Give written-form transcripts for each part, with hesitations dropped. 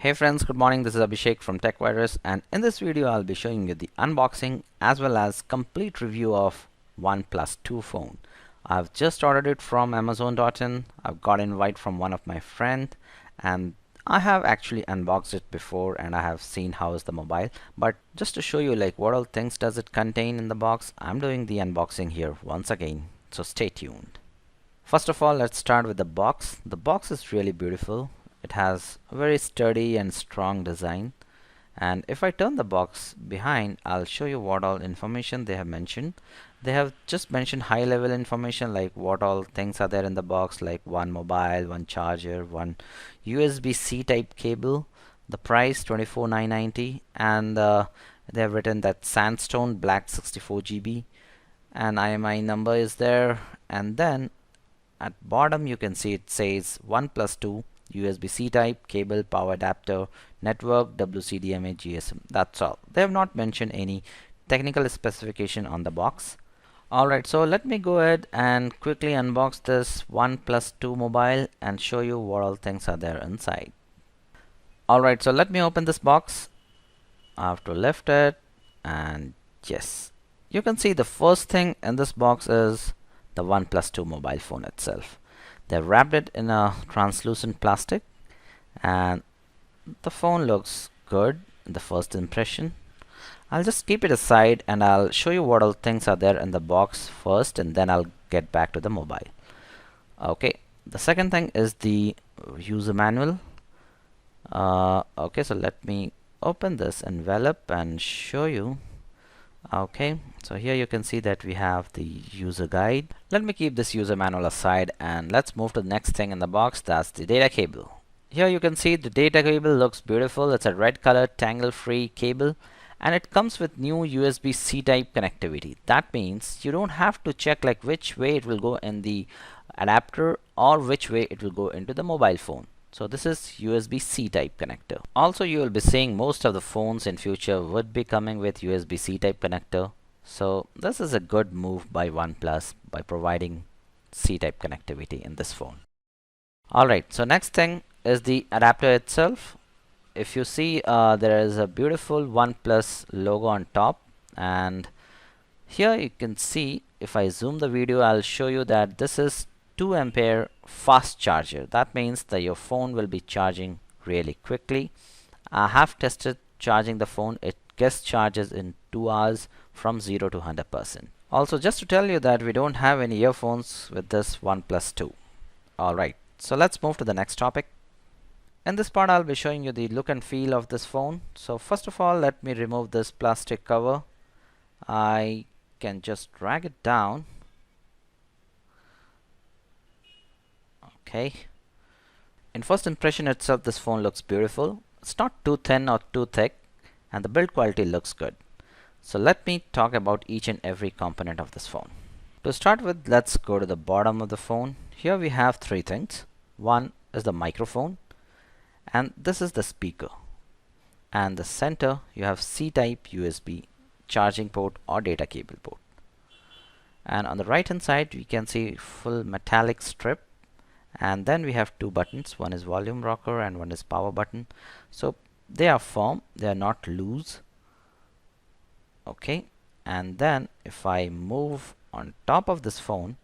Hey friends, good morning. This is Abhishek from TechVirus, and in this video I'll be showing you the unboxing as well as complete review of OnePlus 2 phone. I've just ordered it from Amazon.in. I've got an invite from one of my friends, and I have actually unboxed it before and I have seen how is the mobile. But just to show you like what all things does it contain in the box, I'm doing the unboxing here once again. So stay tuned. First of all, let's start with the box. The box is really beautiful. It has a very sturdy and strong design, and if I turn the box behind, I'll show you what all information they have mentioned. They have just mentioned high level information like what all things are there in the box, like one mobile, one charger, one USB-C type cable, the price 24,990, and they have written that sandstone black 64 GB, and IMI number is there, and then at bottom you can see it says OnePlus 2 USB-C type, cable, power adapter, network, WCDMA, GSM. That's all. They have not mentioned any technical specification on the box. Alright, so let me go ahead and quickly unbox this OnePlus 2 mobile and show you what all things are there inside. Alright, so let me open this box. I have to lift it, and yes, you can see the first thing in this box is the OnePlus 2 mobile phone itself. They wrapped it in a translucent plastic, and the phone looks good in the first impression. I'll just keep it aside and I'll show you what all things are there in the box first, and then I'll get back to the mobile. Okay, the second thing is the user manual. Okay, so let me open this envelope and show you. Okay, so here you can see that we have the user guide. Let me keep this user manual aside and let's move to the next thing in the box. That's the data cable. Here you can see the data cable looks beautiful. It's a red color tangle free cable, and it comes with new USB-C type connectivity. That means you don't have to check like which way it will go in the adapter or which way it will go into the mobile phone. So this is USB-C type connector. Also, you will be seeing most of the phones in future would be coming with USB-C type connector. So this is a good move by OnePlus by providing C-type connectivity in this phone. Alright, so next thing is the adapter itself. If you see, there is a beautiful OnePlus logo on top, and here you can see, if I zoom the video, I'll show you that this is 2 ampere fast charger. That means that your phone will be charging really quickly. I have tested charging the phone. It gets charges in 2 hours from 0 to 100%. Also, just to tell you that we don't have any earphones with this OnePlus 2. Alright, so let's move to the next topic. In this part I'll be showing you the look and feel of this phone. So first of all, let me remove this plastic cover. I can just drag it down. Okay, in first impression itself, this phone looks beautiful. It's not too thin or too thick, and the build quality looks good. So let me talk about each and every component of this phone. To start with, let's go to the bottom of the phone. Here we have 3 things. One is the microphone, and this is the speaker. And the center, you have C-type USB charging port or data cable port. And on the right hand side, we can see full metallic strip. And then we have 2 buttons. One is volume rocker and one is power button. So they are firm, they are not loose. Okay, and then if I move on top of this phone,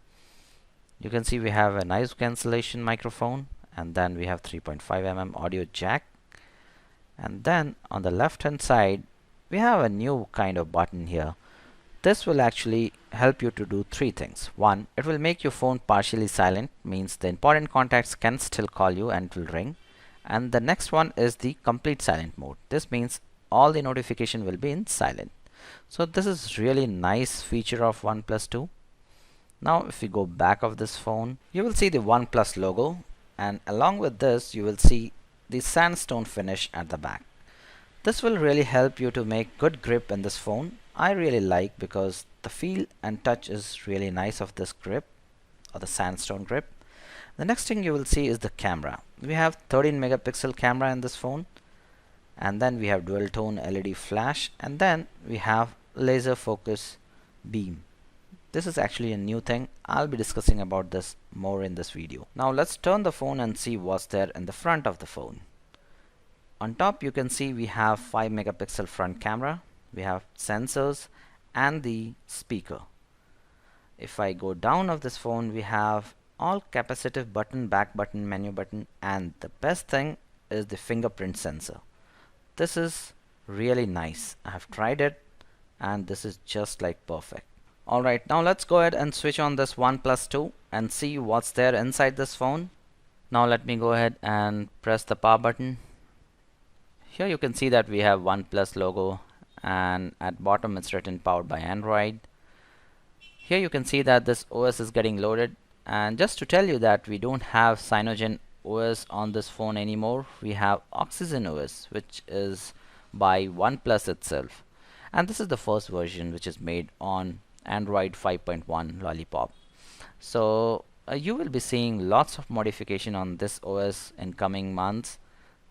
you can see we have a noise cancellation microphone, and then we have 3.5 mm audio jack, and then on the left hand side we have a new kind of button here. This will actually help you to do 3 things. One, it will make your phone partially silent, means the important contacts can still call you and it will ring. And the next one is the complete silent mode. This means all the notification will be in silent. So this is really nice feature of OnePlus 2. Now if we go back of this phone, you will see the OnePlus logo, and along with this you will see the sandstone finish at the back. This will really help you to make good grip in this phone. I really like, because the feel and touch is really nice of this grip or the sandstone grip. The next thing you will see is the camera. We have 13 megapixel camera in this phone, and then we have dual tone LED flash, and then we have laser focus beam. This is actually a new thing. I'll be discussing about this more in this video. Now let's turn the phone and see what's there in the front of the phone. On top you can see we have 5 megapixel front camera, we have sensors and the speaker. If I go down of this phone, we have all capacitive button, back button, menu button, and the best thing is the fingerprint sensor. This is really nice. I have tried it and this is just like perfect. Alright, now let's go ahead and switch on this OnePlus 2 and see what's there inside this phone. Now let me go ahead and press the power button. Here you can see that we have OnePlus logo and at bottom it's written powered by Android. Here you can see that this OS is getting loaded, and just to tell you that we don't have Cyanogen OS on this phone anymore. We have Oxygen OS, which is by OnePlus itself, and this is the first version which is made on Android 5.1 Lollipop. So you will be seeing lots of modification on this OS in coming months.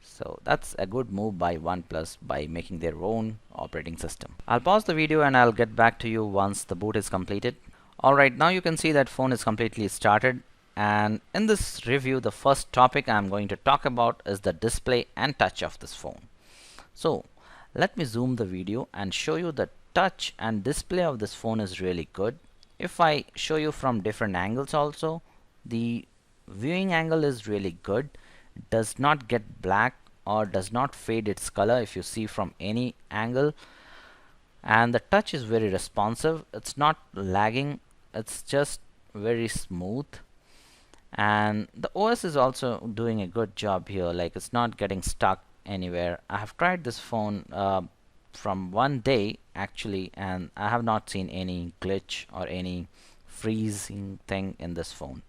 So that's a good move by OnePlus by making their own operating system. I'll pause the video and I'll get back to you once the boot is completed. Alright, now you can see that phone is completely started, and in this review the first topic I'm going to talk about is the display and touch of this phone. So let me zoom the video and show you the touch and display of this phone is really good. If I show you from different angles also, the viewing angle is really good. It does not get black or does not fade its color if you see from any angle, and the touch is very responsive. It's not lagging, it's just very smooth, and the OS is also doing a good job here, like it's not getting stuck anywhere. I have tried this phone from one day actually, and I have not seen any glitch or any freezing thing in this phone.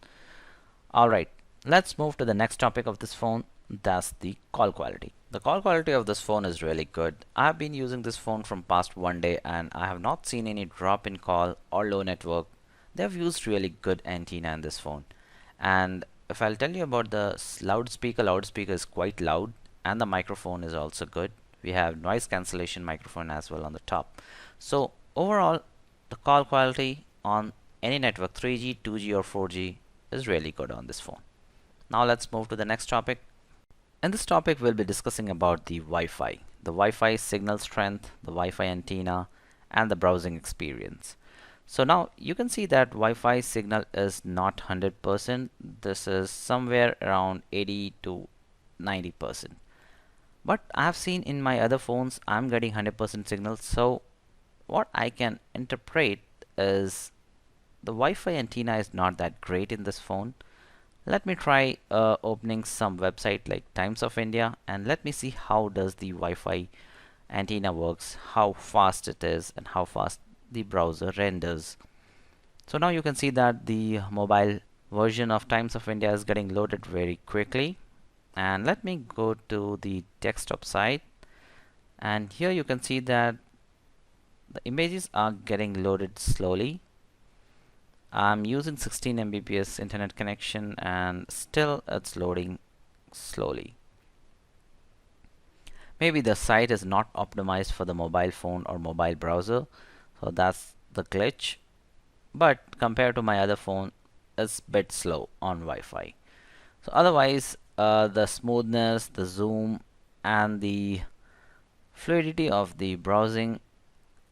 Alright, let's move to the next topic of this phone. That's the call quality. The call quality of this phone is really good. I have been using this phone from past one day and I have not seen any drop in call or low network. They have used really good antenna in this phone. And if I'll tell you about the loudspeaker is quite loud, and the microphone is also good. We have noise cancellation microphone as well on the top. So overall, the call quality on any network, 3G, 2G or 4G, is really good on this phone. Now let's move to the next topic. In this topic we'll be discussing about the Wi-Fi, the Wi-Fi signal strength, the Wi-Fi antenna, and the browsing experience. So now you can see that Wi-Fi signal is not 100%. This is somewhere around 80 to 90%. But I have seen in my other phones I'm getting 100% signal. So what I can interpret is the Wi-Fi antenna is not that great in this phone. Let me try opening some website like Times of India, and let me see how does the Wi-Fi antenna works, how fast it is, and how fast the browser renders. So now you can see that the mobile version of Times of India is getting loaded very quickly. And let me go to the desktop site, and here you can see that the images are getting loaded slowly. I'm using 16 Mbps internet connection and still it's loading slowly. Maybe the site is not optimized for the mobile phone or mobile browser, so that's the glitch. But compared to my other phone, it's a bit slow on Wi-Fi. So otherwise, the smoothness, the zoom, and the fluidity of the browsing,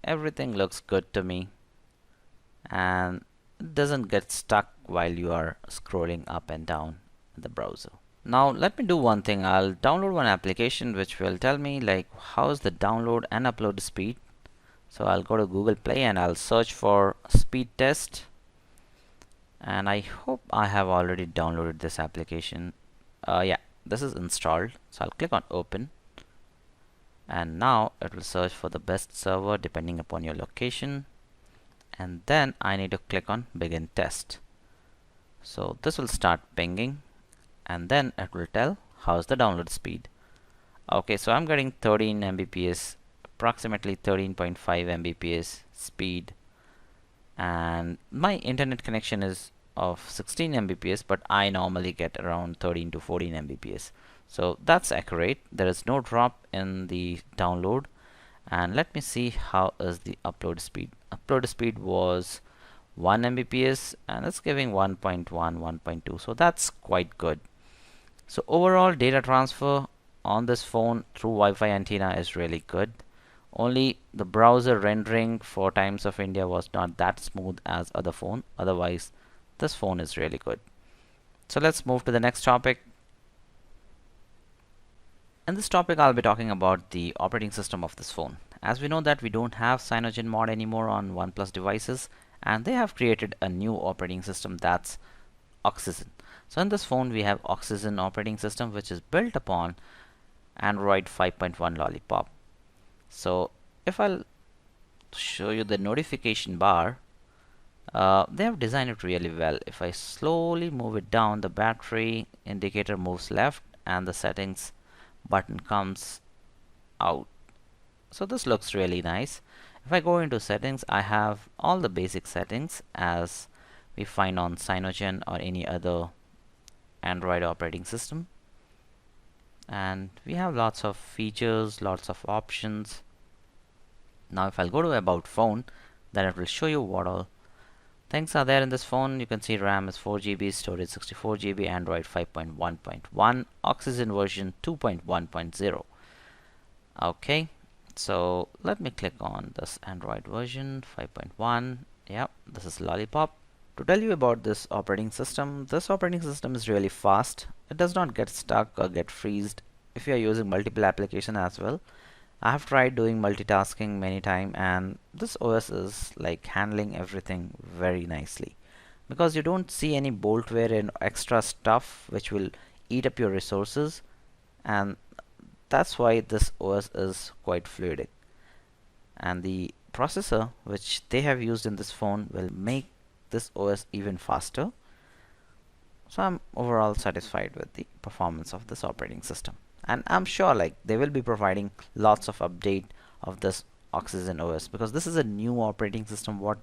everything looks good to me, and it doesn't get stuck while you are scrolling up and down in the browser. Now let me do one thing. I'll download one application which will tell me like how's the download and upload speed. So I'll go to Google Play and I'll search for speed test, and I hope I have already downloaded this application. Yeah, this is installed, so I'll click on open, and now it will search for the best server depending upon your location, and then I need to click on begin test. So this will start pinging, and then it will tell how's the download speed. Okay, so I'm getting 13 Mbps, approximately 13.5 Mbps speed, and my internet connection is of 16 Mbps, but I normally get around 13 to 14 Mbps. So that's accurate. There is no drop in the download. And let me see how is the upload speed. Upload speed was 1 Mbps and it's giving 1.1, 1.2, so that's quite good. So overall data transfer on this phone through Wi-Fi antenna is really good. Only the browser rendering for Times of India was not that smooth as other phone. Otherwise, this phone is really good. So let's move to the next topic. In this topic, I'll be talking about the operating system of this phone. As we know that we don't have CyanogenMod anymore on OnePlus devices, and they have created a new operating system, that's Oxygen. So in this phone, we have Oxygen operating system, which is built upon Android 5.1 Lollipop. So if I'll show you the notification bar, they have designed it really well. If I slowly move it down, the battery indicator moves left and the settings button comes out. So this looks really nice. If I go into settings, I have all the basic settings as we find on Cyanogen or any other Android operating system. And we have lots of features, lots of options. Now if I'll go to about phone, then it will show you what all things are there in this phone. You can see RAM is 4 GB, storage 64 GB, Android 5.1.1, Oxygen version 2.1.0. Okay, so let me click on this Android version 5.1. Yeah, this is Lollipop. To tell you about this operating system is really fast. It does not get stuck or get freezed if you are using multiple applications as well. I have tried doing multitasking many times, and this OS is like handling everything very nicely because you don't see any boltware and extra stuff which will eat up your resources, and that's why this OS is quite fluidic. And the processor which they have used in this phone will make this OS even faster. So I'm overall satisfied with the performance of this operating system, and I'm sure like they will be providing lots of update of this Oxygen OS because this is a new operating system what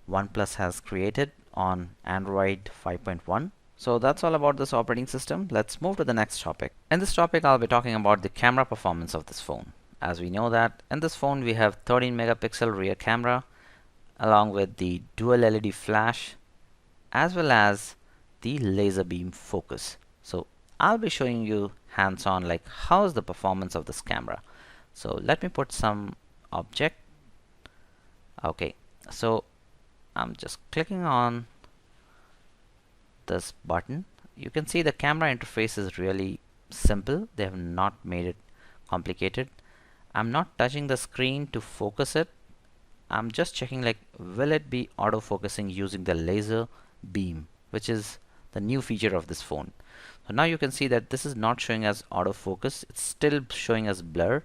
OnePlus has created on Android 5.1. So that's all about this operating system. Let's move to the next topic. In this topic, I'll be talking about the camera performance of this phone. As we know that in this phone we have 13 megapixel rear camera along with the dual LED flash as well as the laser beam focus. So I'll be showing you hands-on like how is the performance of this camera. So let me put some object. Okay, so I'm just clicking on this button. You can see the camera interface is really simple. They have not made it complicated. I'm not touching the screen to focus it. I'm just checking like will it be autofocusing using the laser beam, which is the new feature of this phone. So now you can see that this is not showing as autofocus, it's still showing as blur,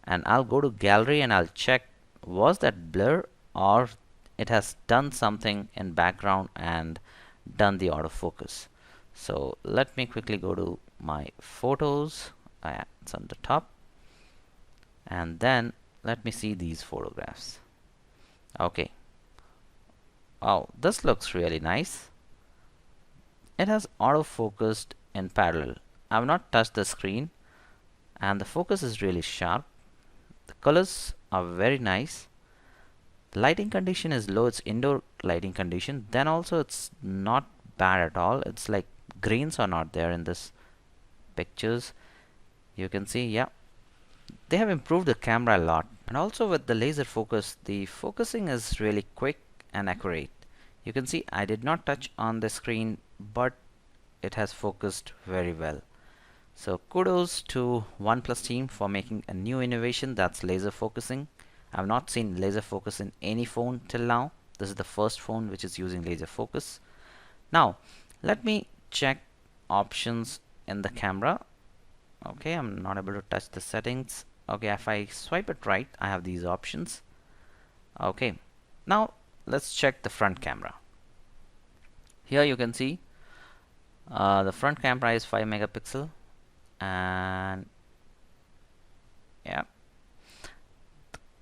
and I'll go to gallery and I'll check was that blur or it has done something in background and done the autofocus. So let me quickly go to my photos. It's on the top, and then let me see these photographs. Okay, oh, this looks really nice. It has autofocused in parallel. I've not touched the screen and the focus is really sharp. The colors are very nice. The lighting condition is low, it's indoor lighting condition. Then also it's not bad at all. It's like grains are not there in this pictures. You can see, yeah, they have improved the camera a lot. And also with the laser focus, the focusing is really quick and accurate. You can see I did not touch on the screen, but it has focused very well. So kudos to OnePlus team for making a new innovation, that's laser focusing. I've not seen laser focus in any phone till now. This is the first phone which is using laser focus. Now let me check options in the camera. Okay, I'm not able to touch the settings. Okay, if I swipe it right, I have these options. Okay, now let's check the front camera. Here you can see the front camera is 5 megapixel, and yeah,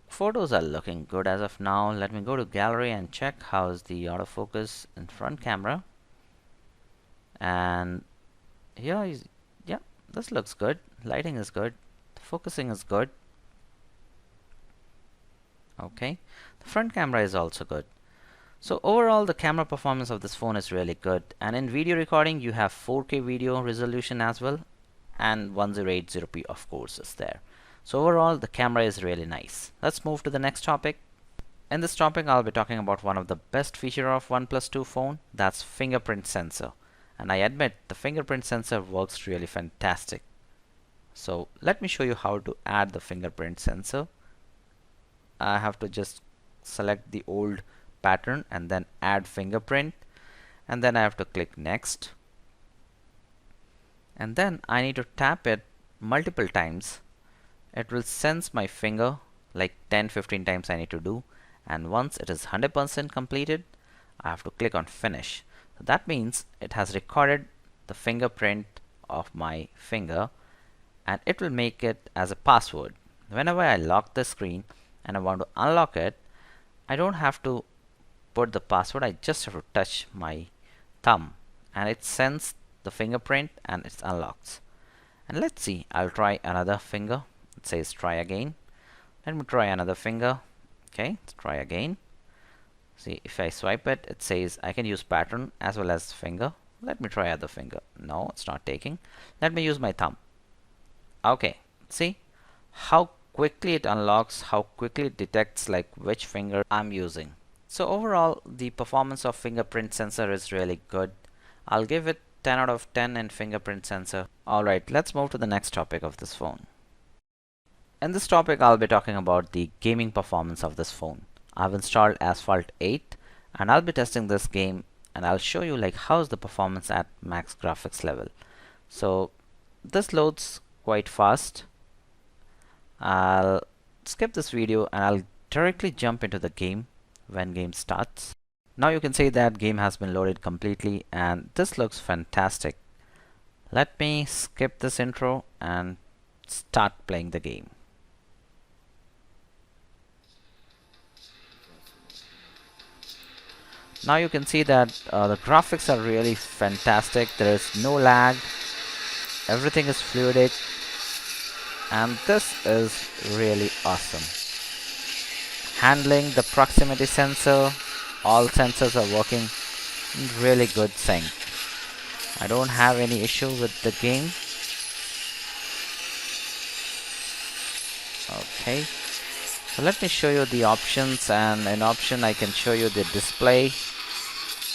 photos are looking good as of now. Let me go to gallery and check how is the autofocus in front camera. And here is, yeah, this looks good. Lighting is good. The focusing is good. Okay, the front camera is also good. So overall the camera performance of this phone is really good, and in video recording you have 4K video resolution as well. and 1080p of course is there. So overall the camera is really nice. Let's move to the next topic. In this topic I'll be talking about one of the best feature of OnePlus 2 phone, that's fingerprint sensor. And I admit the fingerprint sensor works really fantastic. So let me show you how to add the fingerprint sensor. I have to just select the old pattern and then add fingerprint, and then I have to click next, and then I need to tap it multiple times. It will sense my finger like 10-15 times I need to do, and once it is 100% completed I have to click on finish. So that means it has recorded the fingerprint of my finger and it will make it as a password. Whenever I lock the screen and I want to unlock it, I don't have to put the password, I just have to touch my thumb and it sends the fingerprint and it unlocks. And let's see, I'll try another finger. It says try again. Let me try another finger. Okay, let's try again. See, if I swipe it, it says I can use pattern as well as finger. Let me try other finger. No, it's not taking. Let me use my thumb. Okay, see how quickly it unlocks, how quickly it detects like which finger I'm using. So overall the performance of fingerprint sensor is really good. I'll give it 10 out of 10 in fingerprint sensor. Alright, let's move to the next topic of this phone. In this topic I'll be talking about the gaming performance of this phone. I've installed Asphalt 8 and I'll be testing this game and I'll show you like how's the performance at max graphics level. So this loads quite fast. I'll skip this video and I'll directly jump into the game when game starts. Now you can see that game has been loaded completely and this looks fantastic. Let me skip this intro and start playing the game. Now you can see that the graphics are really fantastic. There is no lag, everything is fluidic, and this is really awesome. Handling the proximity sensor, all sensors are working in really good sync. I don't have any issue with the game. Okay, so let me show you the options, and in option I can show you the display,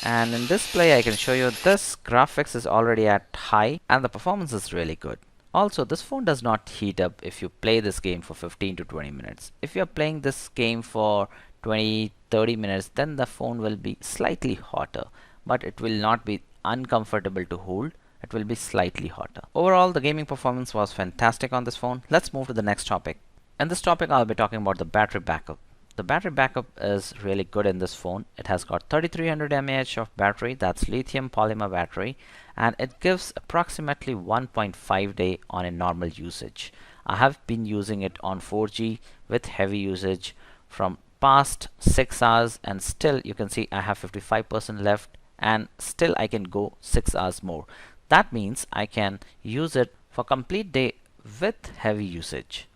and in display I can show you this graphics is already at high and the performance is really good. Also, this phone does not heat up if you play this game for 15 to 20 minutes. If you're playing this game for 20-30 minutes, then the phone will be slightly hotter, but it will not be uncomfortable to hold. It will be slightly hotter. Overall, the gaming performance was fantastic on this phone. Let's move to the next topic. In this topic, I'll be talking about the battery backup. The battery backup is really good in this phone. It has got 3300 mAh of battery, that's lithium polymer battery, and it gives approximately 1.5 day on a normal usage. I have been using it on 4G with heavy usage from past 6 hours, and still you can see I have 55% left and still I can go 6 hours more. That means I can use it for complete day with heavy usage.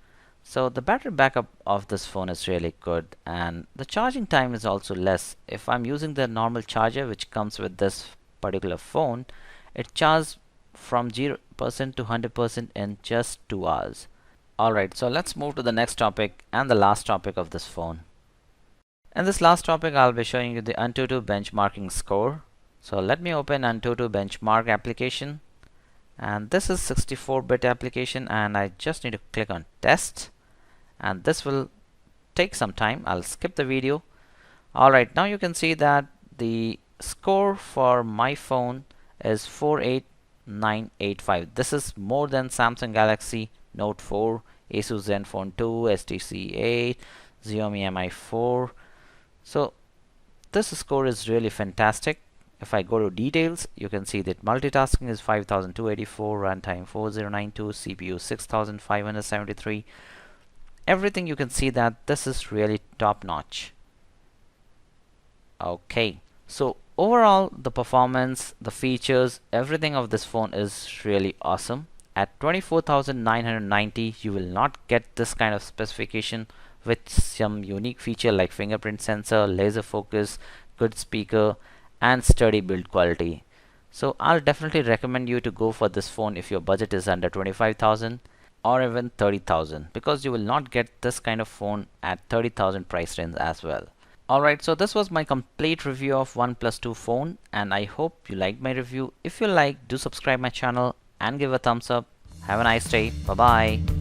So the battery backup of this phone is really good, and the charging time is also less. If I'm using the normal charger which comes with this particular phone, it charges from 0% to 100% in just 2 hours. Alright, so let's move to the next topic and the last topic of this phone. In this last topic I'll be showing you the Antutu benchmarking score. So let me open Antutu benchmark application, and this is 64-bit application, and I just need to click on test, and this will take some time. I'll skip the video. Alright, now you can see that the score for my phone is 48985. This is more than Samsung Galaxy Note 4, Asus Zenfone 2, HTC 8, Xiaomi Mi 4. So this score is really fantastic. If I go to details, you can see that multitasking is 5284, runtime 4092, CPU 6573. Everything you can see that this is really top notch. Okay, so overall the performance, the features, everything of this phone is really awesome. At 24,990 you will not get this kind of specification with some unique feature like fingerprint sensor, laser focus, good speaker and sturdy build quality. So I'll definitely recommend you to go for this phone if your budget is under 25,000 or even 30,000, because you will not get this kind of phone at 30,000 price range as well. Alright, so this was my complete review of OnePlus 2 phone, and I hope you liked my review. If you like, do subscribe my channel and give a thumbs up. Have a nice day. Bye bye.